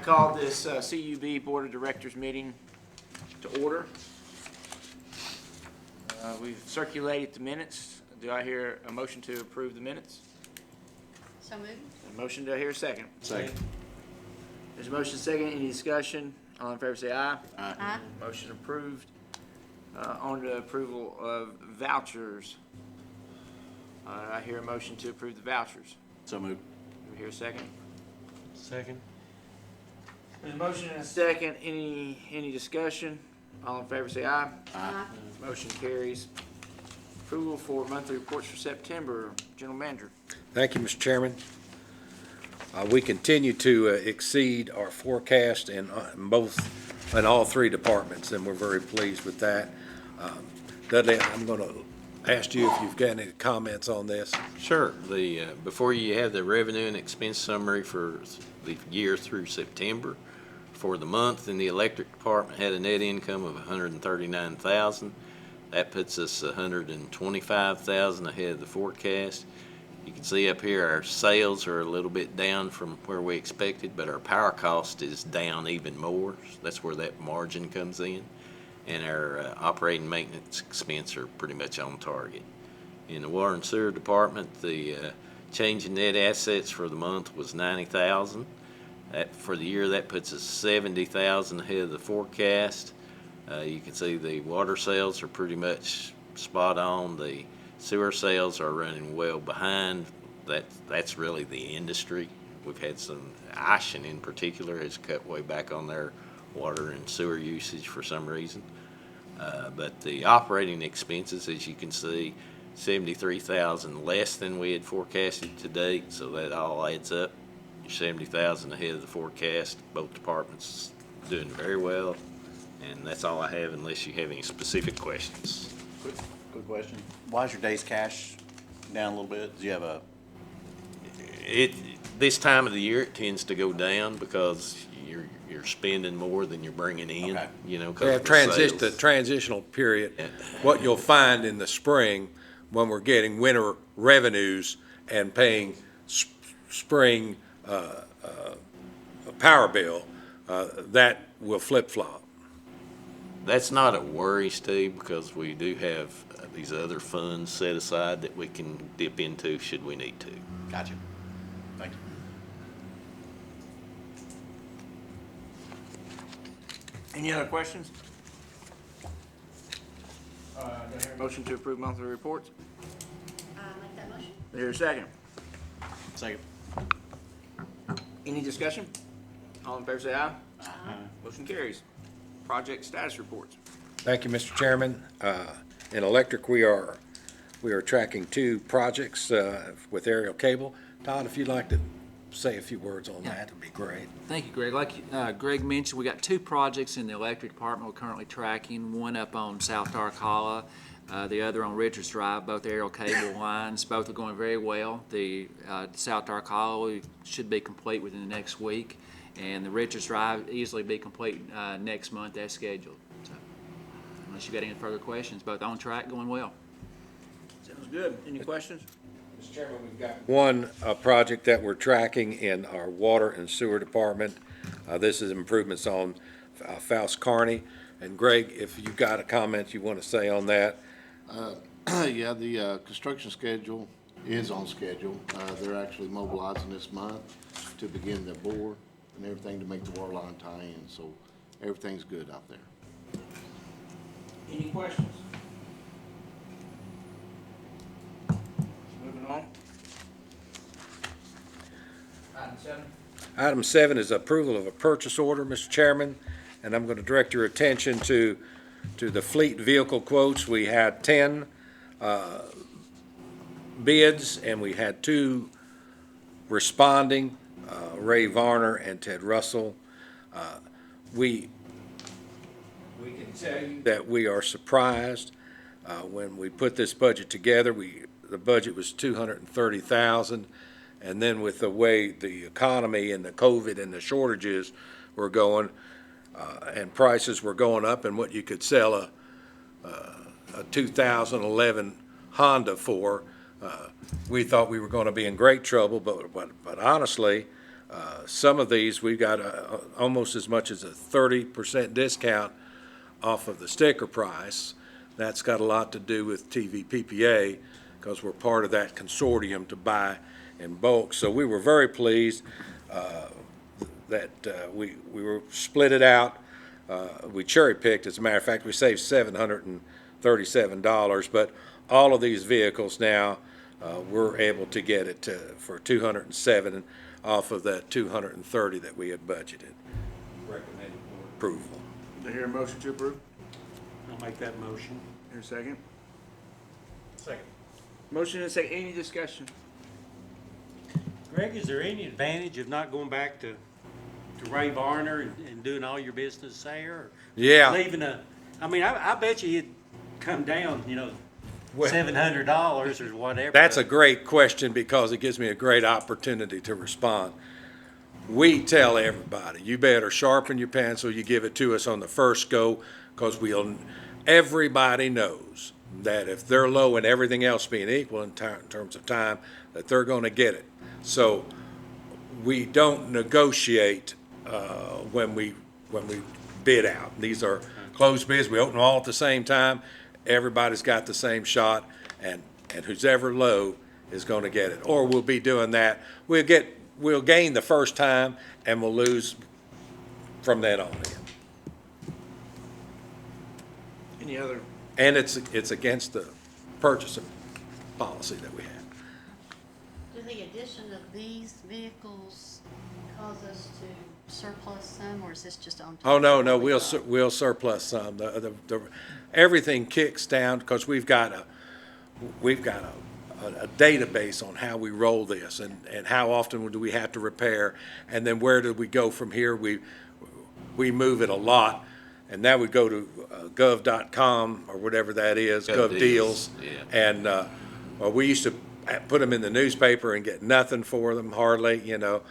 call this CUB Board of Directors meeting to order. We've circulated the minutes. Do I hear a motion to approve the minutes? So moved. A motion, do I hear a second? Second. There's a motion second. Any discussion? All in favor say aye. Aye. Motion approved. On to approval of vouchers. I hear a motion to approve the vouchers. So moved. Do we hear a second? Second. There's a motion and a second. Any discussion? All in favor say aye. Aye. Motion carries. Approval for monthly reports for September. General Manager. Thank you, Mr. Chairman. We continue to exceed our forecast in all three departments, and we're very pleased with that. Dudley, I'm going to ask you if you've got any comments on this. Sure. Before you have the revenue and expense summary for the year through September, for the month in the electric department had a net income of $139,000. That puts us $125,000 ahead of the forecast. You can see up here our sales are a little bit down from where we expected, but our power cost is down even more. That's where that margin comes in. And our operating maintenance expense are pretty much on target. In the water and sewer department, the change in net assets for the month was $90,000. For the year, that puts us $70,000 ahead of the forecast. You can see the water sales are pretty much spot on. The sewer sales are running well behind. That's really the industry. We've had some, Ashen in particular has cut way back on their water and sewer usage for some reason. But the operating expenses, as you can see, $73,000 less than we had forecasted to date, so that all adds up. You're $70,000 ahead of the forecast. Both departments doing very well, and that's all I have unless you have any specific questions. Quick question. Why is your days cash down a little bit? Do you have This time of the year it tends to go down because you're spending more than you're bringing in. Okay. You know, We have the transitional period. Yeah. What you'll find in the spring, when we're getting winter revenues and paying spring power bill, that will flip-flop. That's not a worry, Steve, because we do have these other funds set aside that we can dip into should we need to. Gotcha. Thank you. Any other questions? Do I hear a motion to approve monthly reports? Make that motion. Do I hear a second? Second. Any discussion? All in favor say aye. Motion carries. Project status reports. Thank you, Mr. Chairman. In electric, we are tracking two projects with aerial cable. Todd, if you'd like to say a few words on that, it'd be great. Thank you, Greg. Like Greg mentioned, we got two projects in the electric department we're currently tracking. One up on South Tarcala, the other on Richards Drive, both aerial cable lines. Both are going very well. The South Tarcala should be complete within the next week, and the Richards Drive easily be complete next month as scheduled. So, unless you got any further questions, both on track, going well. Sounds good. Any questions? Mr. Chairman, we've got one project that we're tracking in our water and sewer department. This is improvements on Faust Kearney. And Greg, if you've got a comment you want to say on that. Yeah, the construction schedule is on schedule. They're actually mobilizing this month to begin the bore and everything to make the water line tie in, so everything's good out there. Any questions? Moving on. Item 7. Item 7 is approval of a purchase order, Mr. Chairman, and I'm going to direct your attention to the fleet vehicle quotes. We had 10 bids, and we had 2 responding, Ray Varner and Ted Russell. We can tell you that we are surprised. When we put this budget together, the budget was $230,000, and then with the way the economy and the COVID and the shortages were going, and prices were going up, and what you could sell a 2011 Honda for, we thought we were going to be in great trouble. But honestly, Some of these, we've got almost as much as a 30% discount off of the sticker price. That's got a lot to do with TV PPA, because we're part of that consortium to buy in bulk. So we were very pleased that we were split it out. We cherry-picked, as a matter of fact, we saved $737, but all of these vehicles now, we're able to get it for $207 off of that $230 that we had budgeted. Recommended board approval. Do I hear a motion to approve? I'll make that motion. Here a second. Second. Motion and a second, any discussion? Greg, is there any advantage of not going back to Ray Varner and doing all your business there? Or Yeah. Leaving I bet you it'd come down, Well- $700 or whatever. That's a great question, because it gives me a great opportunity to respond. We tell everybody, you better sharpen your pencil, you give it to us on the first go, because everybody knows that if they're low and everything else being equal in terms of time, that they're going to get it. So we don't negotiate when we bid out. These are closed bids. We open them all at the same time. Everybody's got the same shot, and who's ever low is going to get it. Or we'll be doing that. We'll gain the first time, and we'll lose from then on in. Any other? And it's against the purchasing policy that we have. Do the addition of these vehicles cause us to surplus some, or is this just on top? Oh, no, of no, what we we'll thought? surplus some. Everything kicks down, because we've got a database on how we roll this, and how often do we have to repair, and then where do we go from here? We move it a lot, and now we go to gov.com or whatever that is, Gov Gov Deals, Deals. yeah. And, well, we used to put them in the newspaper and get nothing for them hardly, and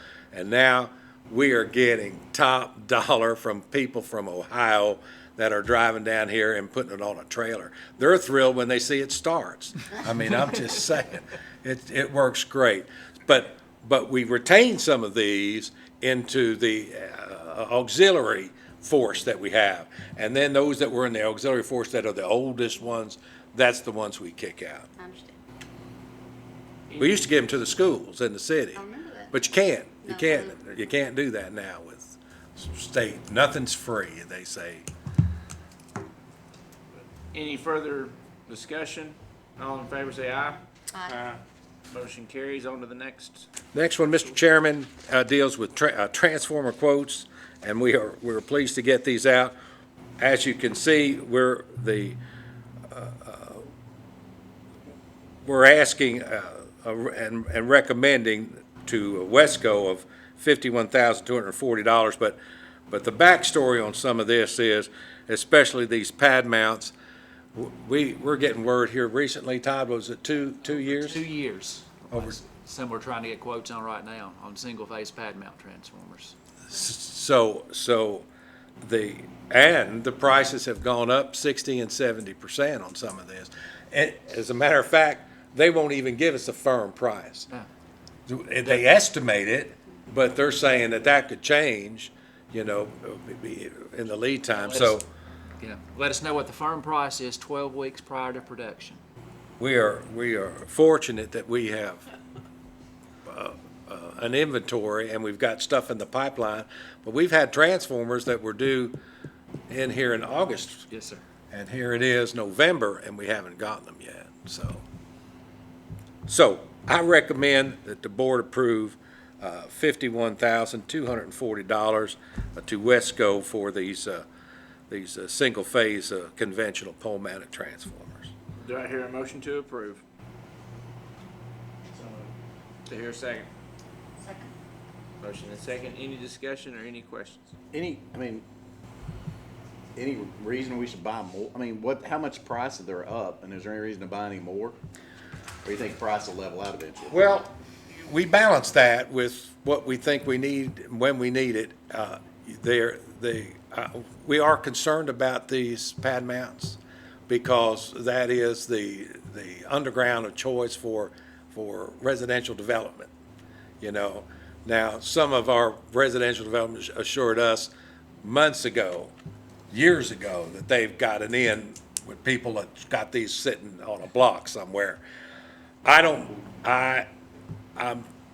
now we are getting top dollar from people from Ohio that are driving down here and putting it on a trailer. They're thrilled when they see it starts. I mean, I'm just saying, it works great. But we retain some of these into the auxiliary force that we have. And then those that were in the auxiliary force that are the oldest ones, that's the ones we kick out. I understand. We used to give them to the schools in the city. I remember that. But you can't. You No. can't. You can't do that now with state. Nothing's free, they say. Any further discussion? All in favor, say aye. Aye. Motion carries. On to the next. Next one, Mr. Chairman, deals with transformer quotes, and we're pleased to get these out. As you can see, we're asking and recommending to Wesco of $51,240, but the backstory on some of this is, especially these pad mounts, we're getting word here recently, Todd, was it 2 years? 2 years. Over- Some we're trying to get quotes on right now on single-phase pad mount transformers. So the prices have gone up 60 and 70% on some of this. And as a matter of fact, they won't even give us a firm price. No. They estimate it, but they're saying that could change, in the lead time. So Let us know what the firm price is 12 weeks prior to production. we are fortunate that we have an inventory, and we've got stuff in the pipeline, but we've had transformers that were due in here in August, Yes, sir. and here it is November, and we haven't gotten them yet, So I recommend that the board approve $51,240 to Wesco for these single-phase conventional pole-mounted transformers. Do I hear a motion to approve? Do I hear a second? Second. Motion and second. Any discussion or any questions? Any reason we should buy more? How much price are they up, and is there any reason to buy any more? Or do you think price will level out eventually? Well, we balance that with what we think we need, when we need it. We are concerned about these pad mounts, because that is the underground of choice for residential development. Now, some of our residential developments assured us months ago, years ago, that they've got an in with people that got these sitting on a block somewhere. I'm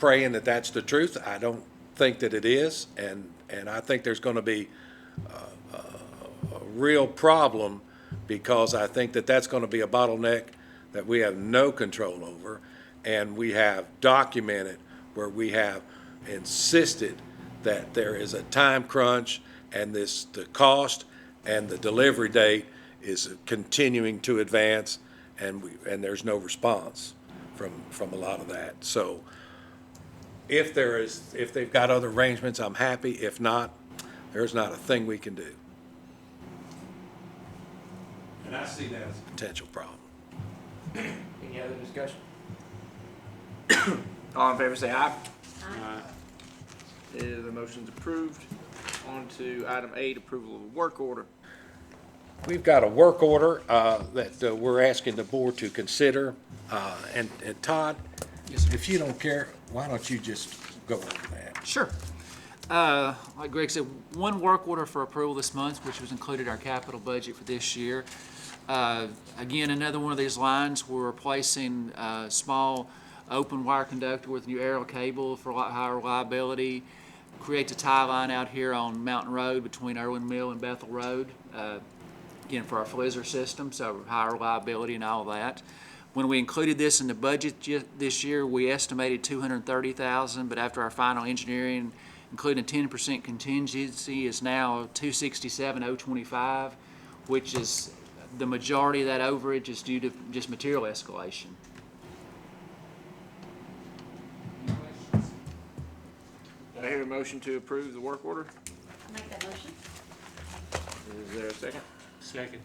praying that that's the truth. I don't think that it is, and I think there's gonna be a real problem, because I think that that's gonna be a bottleneck that we have no control over, and we have documented where we have insisted that there is a time crunch, and the cost and the delivery date is continuing to advance, and there's no response from a lot of that. So if they've got other arrangements, I'm happy. If not, there's not a thing we can do. And I see that as a potential problem. Any other discussion? All in favor say aye. The motion's approved. On to item 8, approval of a work order. We've got a work order that we're asking the board to consider. And Todd, if you don't care, why don't you just go over that? Sure. Like Greg said, one work order for approval this month, which was included in our capital budget for this year. Again, another one of these lines, we're replacing a small open wire conductor with new aerial cable for a lot higher reliability. Creates a tie line out here on Mountain Road between Irwin Mill and Bethel Road. Again, for our Flizzer system, so higher reliability and all of that. When we included this in the budget this year, we estimated $230,000, but after our final engineering, including a 10% contingency, is now $267,025, which is the majority of that overage is due to just material escalation. Do I hear a motion to approve the work order? I'll make that motion. Is there a second? Second.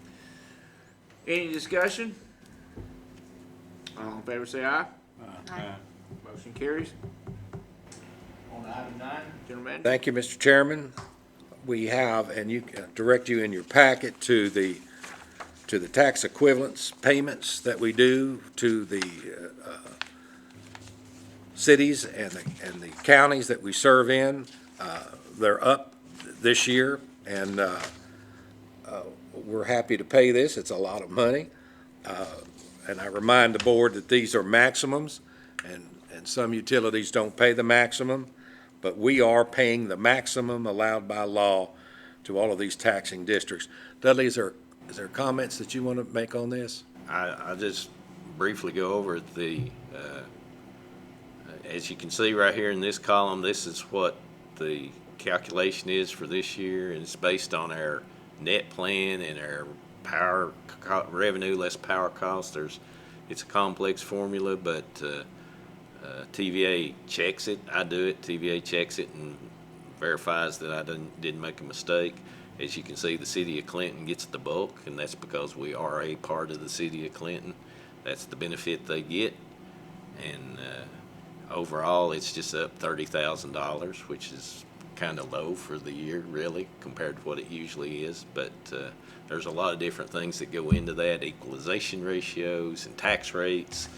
Any discussion? All in favor say aye. Aye. Motion carries. On to item 9, General Manager. Thank you, Mr. Chairman. We have, and you direct you in your packet to the tax equivalence payments that we do to the cities and the counties that we serve in. They're up this year, and we're happy to pay this. It's a lot of money. And I remind the board that these are maximums, and some utilities don't pay the maximum, but we are paying the maximum allowed by law to all of these taxing districts. Dudley, is there comments that you want to make on this? I just briefly go over as you can see right here in this column, this is what the calculation is for this year, and it's based on our net plan and our power revenue less power cost. It's a complex formula, but TVA checks it. I do it. TVA checks it and verifies that I didn't make a mistake. As you can see, the city of Clinton gets the bulk, and that's because we are a part of the city of Clinton. That's the benefit they get, and overall, it's just up $30,000, which is kind of low for the year, really, compared to what it usually is. But there's a lot of different things that go into that, equalization ratios and tax rates.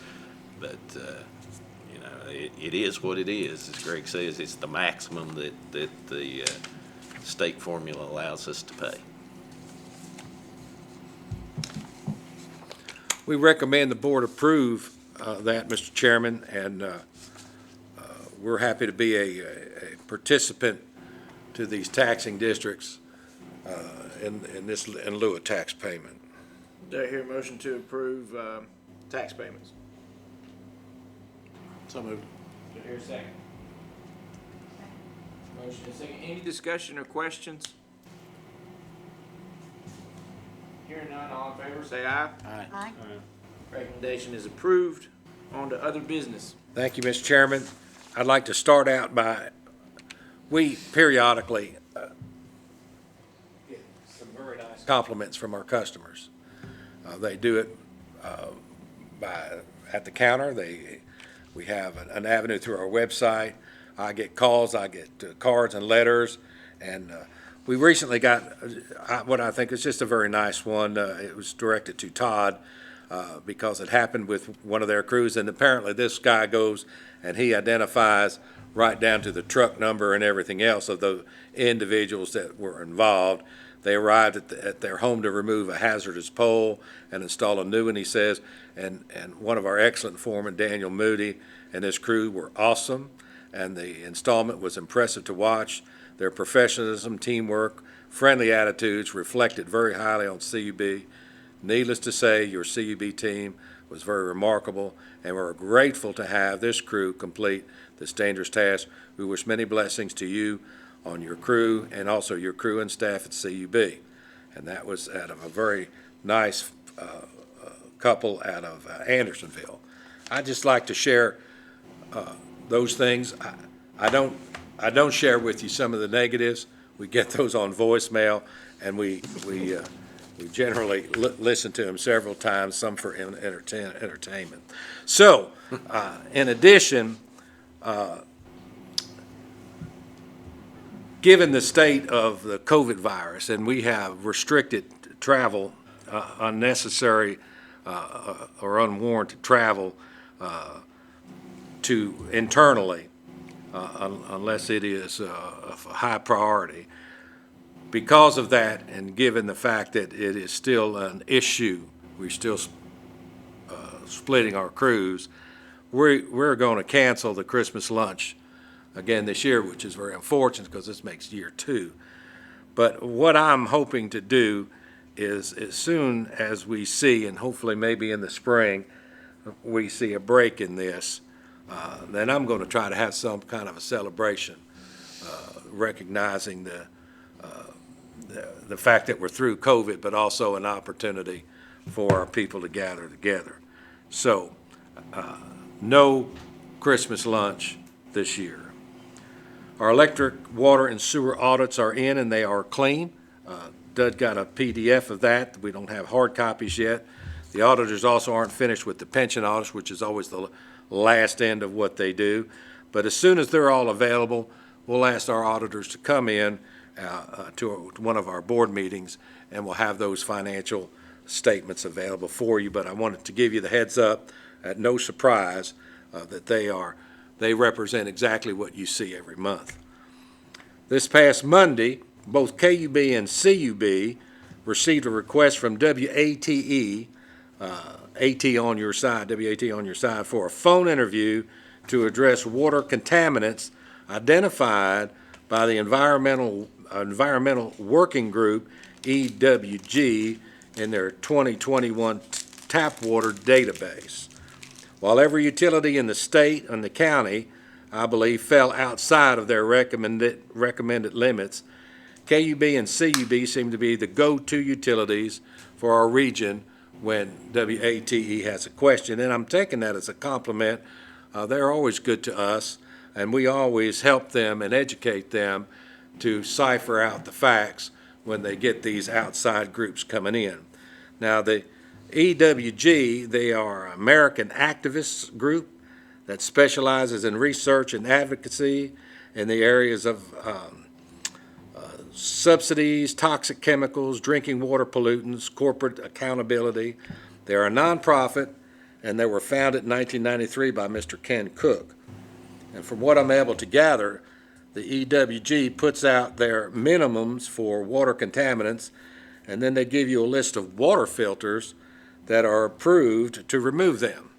But it is what it is. As Greg says, it's the maximum that the state formula allows us to pay. We recommend the board approve that, Mr. Chairman, and we're happy to be a participant to these taxing districts in lieu of tax payment. Do I hear a motion to approve tax payments? So moved. Do I hear a second? Motion is second. Any discussion or questions? Hearing none, all in favor, say aye. Aye. Recommendation is approved. On to other business. Thank you, Mr. Chairman. I'd like to start out by, we periodically get some very nice compliments from our customers. They do it at the counter. We have an avenue through our website. I get calls, I get cards and letters, and we recently got what I think is just a very nice one. It was directed to Todd because it happened with one of their crews, and apparently this guy goes and he identifies right down to the truck number and everything else of the individuals that were involved. They arrived at their home to remove a hazardous pole and install a new one, he says, and one of our excellent foremen, Daniel Moody, and his crew were awesome, and the installment was impressive to watch. Their professionalism, teamwork, friendly attitudes reflected very highly on CUB. Needless to say, your CUB team was very remarkable, and we're grateful to have this crew complete this dangerous task. We wish many blessings to you on your crew and also your crew and staff at CUB. And that was out of a very nice couple out of Andersonville. I'd just like to share those things. I don't share with you some of the negatives. We get those on voicemail, and we generally listen to them several times, some for entertainment. So, in addition, given the state of the COVID virus, and we have restricted travel, unnecessary or unwarranted travel to internally, unless it is of a high priority. Because of that, and given the fact that it is still an issue, we're still splitting our crews, we're going to cancel the Christmas lunch again this year, which is very unfortunate because this makes year 2. But what I'm hoping to do is as soon as we see, and hopefully maybe in the spring, we see a break in this, then I'm going to try to have some kind of a celebration, recognizing the fact that we're through COVID, but also an opportunity for our people to gather together. So, no Christmas lunch this year. Our electric, water, and sewer audits are in, and they are clean. Doug got a PDF of that. We don't have hard copies yet. The auditors also aren't finished with the pension audits, which is always the last end of what they do. But as soon as they're all available, we'll ask our auditors to come in to one of our board meetings, and we'll have those financial statements available for you. But I wanted to give you the heads up, at no surprise, that they represent exactly what you see every month. This past Monday, both KUB and CUB received a request from WATE, AT on your side, WAT on your side, for a phone interview to address water contaminants identified by the Environmental Working Group, EWG, in their 2021 tap water database. While every utility in the state and the county, I believe, fell outside of their recommended limits, KUB and CUB seem to be the go-to utilities for our region when WATE has a question. And I'm taking that as a compliment. They're always good to us, and we always help them and educate them to cipher out the facts when they get these outside groups coming in. Now, the EWG, they are an American activist group that specializes in research and advocacy in the areas of subsidies, toxic chemicals, drinking water pollutants, corporate accountability. They're a nonprofit, and they were founded in 1993 by Mr. Ken Cook. And from what I'm able to gather, the EWG puts out their minimums for water contaminants, and then they give you a list of water filters that are approved to remove them.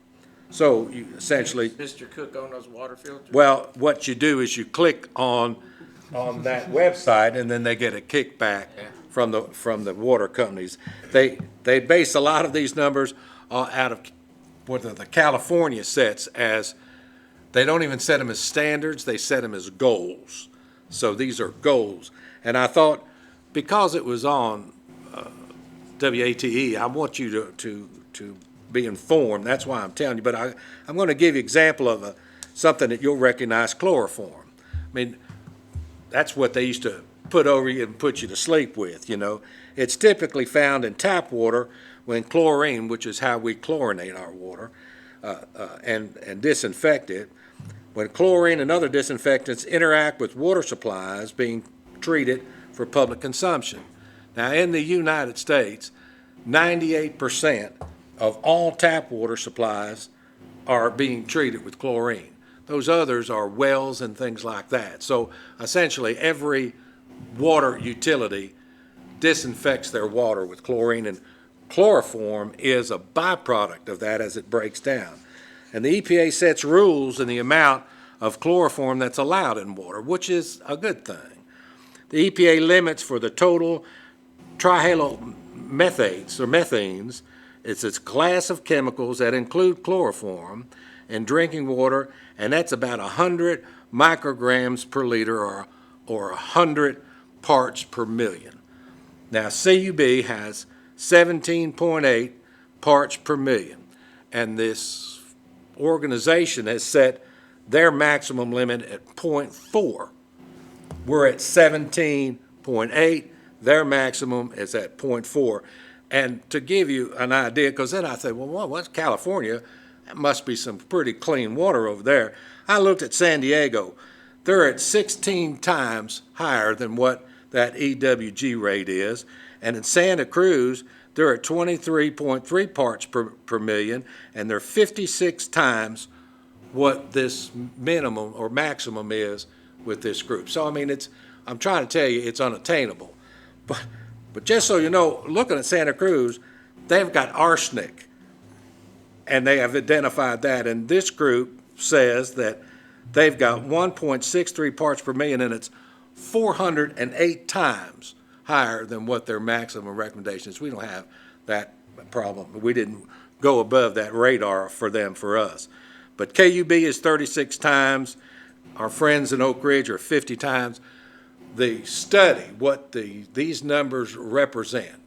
So you essentially, Mr. Cook on those water filters? well, what you do is you click on that website, and then they get a kickback from the water companies. They base a lot of these numbers out of what the California sets as. They don't even set them as standards, they set them as goals. So these are goals. And I thought, because it was on WATE, I want you to be informed. That's why I'm telling you. But I'm going to give you an example of something that you'll recognize, chloroform. I mean, that's what they used to put over you and put you to sleep with, you know. It's typically found in tap water when chlorine, which is how we chlorinate our water, and disinfect it. When chlorine and other disinfectants interact with water supplies being treated for public consumption. Now, in the United States, 98% of all tap water supplies are being treated with chlorine. Those others are wells and things like that. So essentially, every water utility disinfects their water with chlorine, and chloroform is a byproduct of that as it breaks down. And the EPA sets rules in the amount of chloroform that's allowed in water, which is a good thing. The EPA limits for the total trihalomethanes or methanes, it's a class of chemicals that include chloroform in drinking water, and that's about 100 micrograms per liter or 100 parts per million. Now, CUB has 17.8 parts per million, and this organization has set their maximum limit at 0.4. We're at 17.8. Their maximum is at 0.4. And to give you an idea, because then I say, well, what's California? That must be some pretty clean water over there. I looked at San Diego. They're at 16 times higher than what that EWG rate is. And in Santa Cruz, they're at 23.3 parts per million, and they're 56 times what this minimum or maximum is with this group. So, I mean, I'm trying to tell you, it's unattainable. But just so you know, looking at Santa Cruz, they've got arsenic, and they have identified that, and this group says that they've got 1.63 parts per million, and it's 408 times higher than what their maximum recommendation is. We don't have that problem. We didn't go above that radar for them, for us. But KUB is 36 times. Our friends in Oak Ridge are 50 times. The study, what these numbers represent,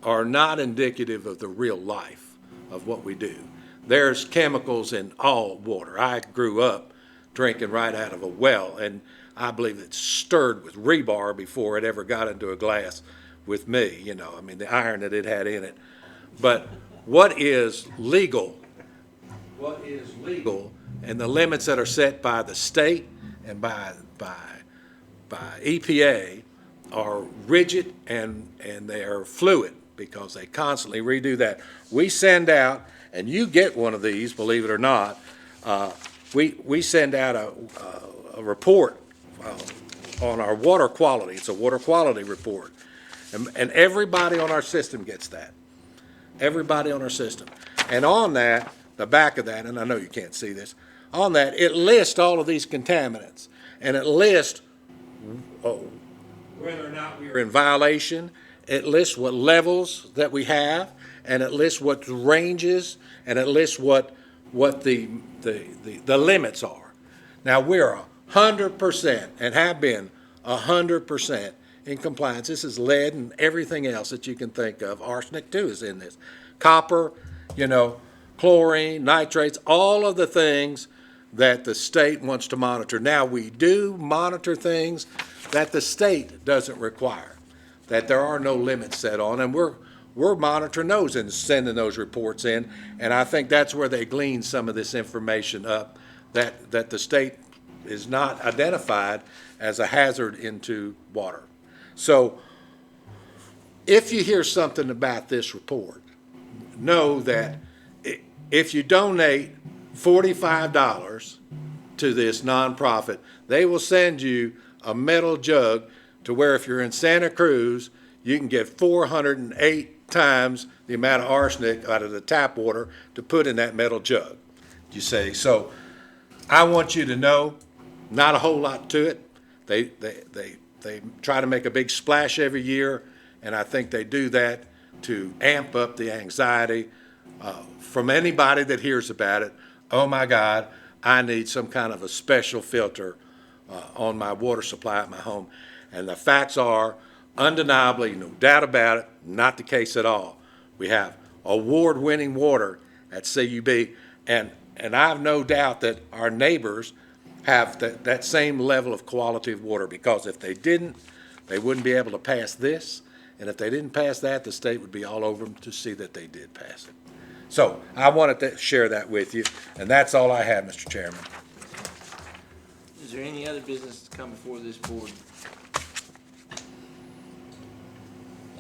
are not indicative of the real life of what we do. There's chemicals in all water. I grew up drinking right out of a well, and I believe it's stirred with rebar before it ever got into a glass with me, you know, I mean, the iron that it had in it. But what is legal and the limits that are set by the state and by EPA are rigid and they are fluid because they constantly redo that. We send out, and you get one of these, believe it or not, we send out a report on our water quality. It's a water quality report. And everybody on our system gets that. Everybody on our system. And on that, the back of that, and I know you can't see this, on that, it lists all of these contaminants. And it lists whether or not we are in violation. It lists what levels that we have, and it lists what ranges, and it lists what the limits are. Now, we're 100% and have been 100% in compliance. This is lead and everything else that you can think of. Arsenic too is in this. Copper, chlorine, nitrates, all of the things that the state wants to monitor. Now, we do monitor things that the state doesn't require, that there are no limits set on, and we're monitoring those and sending those reports in, and I think that's where they glean some of this information up that the state is not identified as a hazard into water. So if you hear something about this report, know that if you donate $45 to this nonprofit, they will send you a metal jug to where if you're in Santa Cruz, you can get 408 times the amount of arsenic out of the tap water to put in that metal jug. You say, so I want you to know, not a whole lot to it. They try to make a big splash every year, and I think they do that to amp up the anxiety from anybody that hears about it. Oh my God, I need some kind of a special filter on my water supply at my home. And the facts are undeniably, no doubt about it, not the case at all. We have award-winning water at CUB, and I have no doubt that our neighbors have that same level of quality of water, because if they didn't, they wouldn't be able to pass this, and if they didn't pass that, the state would be all over them to see that they did pass it. So I wanted to share that with you, and that's all I have, Mr. Chairman. Is there any other business to come before this board?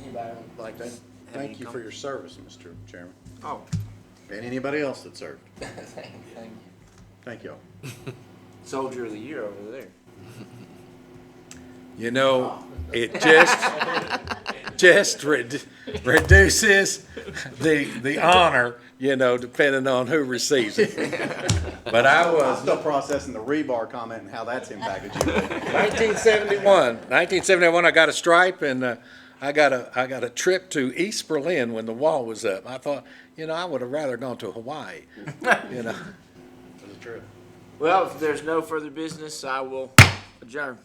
Anybody would like to have any Thank you for your service, Mr. Chairman, Oh, and anybody else that served. thank you. Thank y'all. Soldier of the Year over there. You know, it just reduces the honor, you know, depending on who receives it. But I I'm was, still processing the rebar comment and how that's impacted you. 1971, I got a stripe, and I got a trip to East Berlin when the wall was up. I thought, you know, I would have rather gone to Hawaii, you know. Well, if there's no further business, I will adjourn.